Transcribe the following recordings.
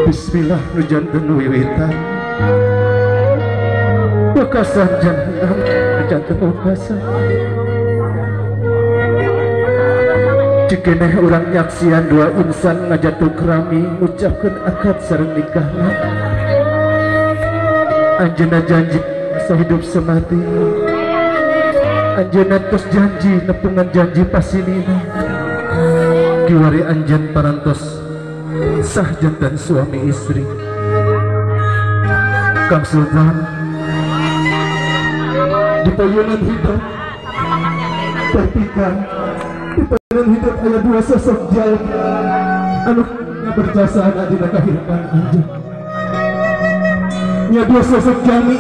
Bismillah nujanten wiwitan wakasan jantan nujanten wakasan cikeneh urang nyaksian dua insan ngajatuh kerami ngucapkan akad sareng nikahna anjeunna janji asa hidup semati anjeunna tos janji nepungan janji pasilina kiwari anjeun parantos sah jantan suami istri. Kang Sultan di payunan hidup ketika di payunan hidup aya dua sosok jalma anu berjasa dina kehidupan anjeun nya dua sosok jalmi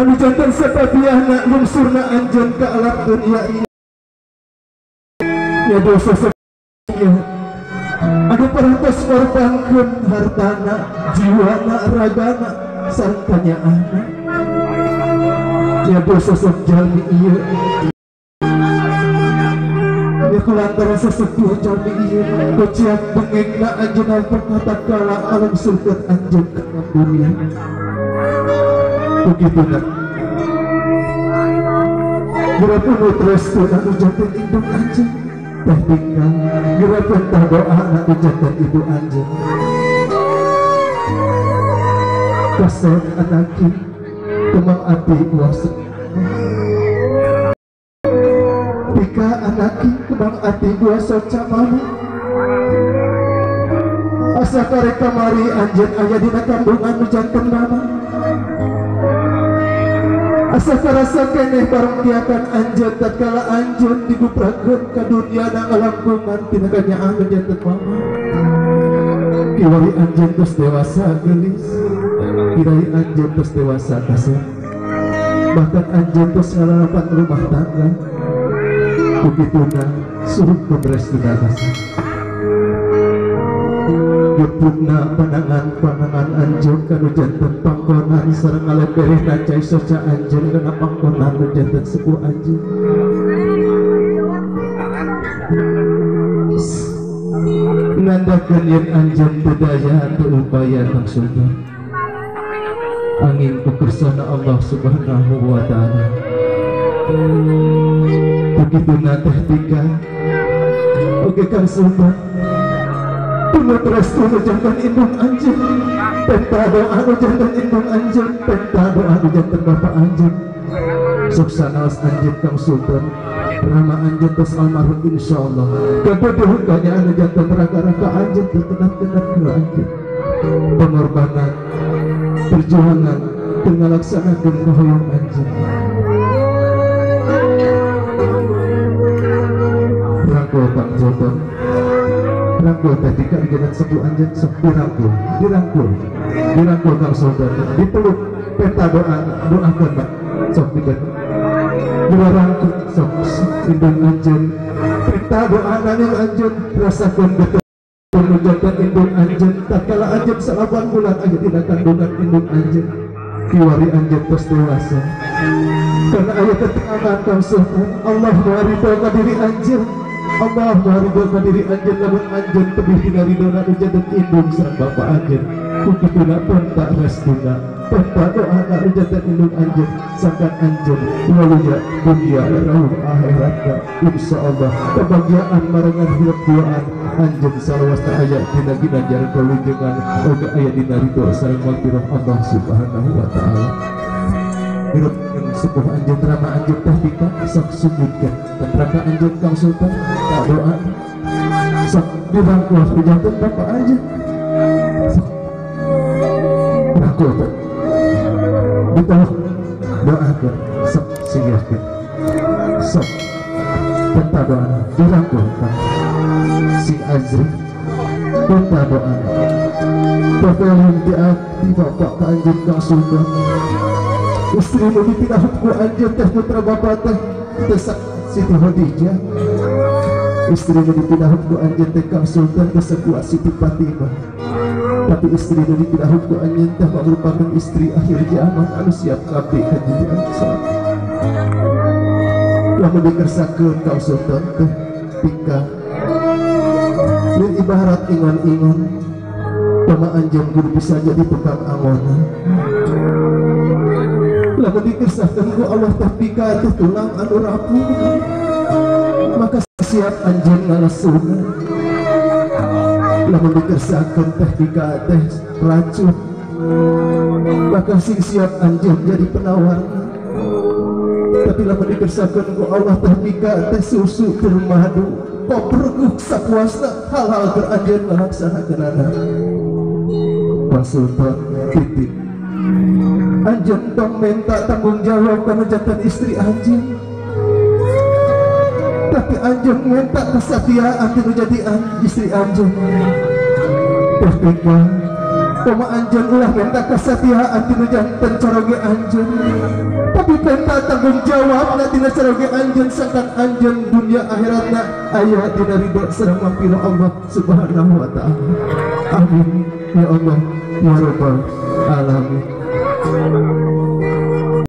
anu jantan sapatiahna lungsurna anjeun ka alam dunia ieu nya dua sosok anu parantos ngorbankeun hartana, jiwana, ragana, sareng panyaana. Ya dua sosok jalmi ieu. Ya kulantaran sosok dua jalmi ieu, kuciak bengengna anjeunna perkata kala alam surga anjeun ka dunia. Begituna. Berapun utrestu anu janten indung anjeun. Teh tinggal gerakan tah doa anak jantan ibu anjeun kasar anaki kemang ati kuasa pika anaki kemang ati kuasa camani asa karek kamari anjeun aya dina kandungan jantan mama asa karasa keneh bareng tiakan anjeun tatkala anjeun digubrakeun ka dunia na ngalangkungan tina kanyaan janten mama kiwari anjeun tos dewasa geulis kirai anjeun tos dewasa kasar bahkan anjeun tos ngalalapan rumah tangga begituna suruh pemrestuna kasar gepugna panangan anjeun kanu janten pangkonan sareng ngaleperehna cai soca anjeun kana pangkonan nu janten sepuh anjeun nandakeun yen anjeun teu daya teu upaya Kang Sultan angin kukersana Allah Subhanahu wa taala begituna teh tika oge Kang Sultan tunggu terus tunggu jantan indung anjeun penta doa nu jantan indung anjeun penta doa nu jantan bapak anjeun suksanaos anjeun Kang Sultan rama anjeun tos almarhum insyaallah kabodoh kanya anu jantan raka-raka anjeun terkenal-kenal ke anjeun pengorbanan perjuangan ngalaksanakeun kahoyong anjeun rangkul Kang Sultan dirangkul tadi kan jangan sebuah anjing sok dirangkul Kang Sultan dipeluk penta doakan Pak sok dirangkul sok indung anjeun penta doa nang anjeun rasakeun betul menjaga indung anjeun tatkala anjeun 8 bulan aya dina kandungan indung anjeun kiwari anjeun tos dewasa karena aya ketenangan Kang Sultan Allah meridho ka diri anjeun Allah meridho ka diri anjeun lamun anjeun tebih tina ridona nu janten indung sareng bapak anjeun kukituna penta restuna penta doana nu janten indung anjeun sangkan anjeun waluya dunia rauh akhiratna insyaallah kebahagiaan marangan hirup duaan anjeun salawasna aya dina ginanjar kalujengan oge aya dina ridho sareng maghfirah Allah Subhanahu wa taala hirup sepuh anjeun rama anjeun teh tika sok sujudkeun raka anjeun Kang Sultan tak doa sok dirangkul janten bapak anjeun sok rangkul teh ditolak doakeun sok sigaskeun sok penta doa dirangkul Kang si Azri penta doa pepelin di bapak ka anjeun Kang Sultan istri nu dipindah ku anjeun teh putra bapak teh desak Siti Khadijah istri nu dipindah ku anjeun teh Kang Sultan desak ku Siti Fatimah tapi istri nu dipindah ku anjeun teh merupakan istri akhir zaman anu siap ngabdi ka jenengan lamun dikersakeun Kang Sultan teh tika ibarat ingon-ingon Pama anjeun kudu bisa jadi tukang amongan. Lamun dikesahkan ku Allah tapi ka tulang anu rapuh, maka siap anjeun ngalesungan. Lamun dikesahkan teh pika teh racun, maka sing siap anjeun jadi penawar. Tapi lamun dikesahkan ku Allah teh pika teh susu termadu, koperguk sapuasna hal-hal beranjeun ngalaksanakeunana. Pasultan titik anjeun tong minta tanggung jawab kana jantan istri anjeun, tapi anjeun minta kesatiaan tinu jadian istri anjeun. Ketika pama anjeun ulah minta kesatiaan tinu jantan coroge anjeun, tapi minta tanggung jawab na tina coroge anjeun sangkan anjeun dunia akhiratna aya dina ridho sareng maghfirah Allah Subhanahu wa taala. Amin ya Allah ya rabbal alamin.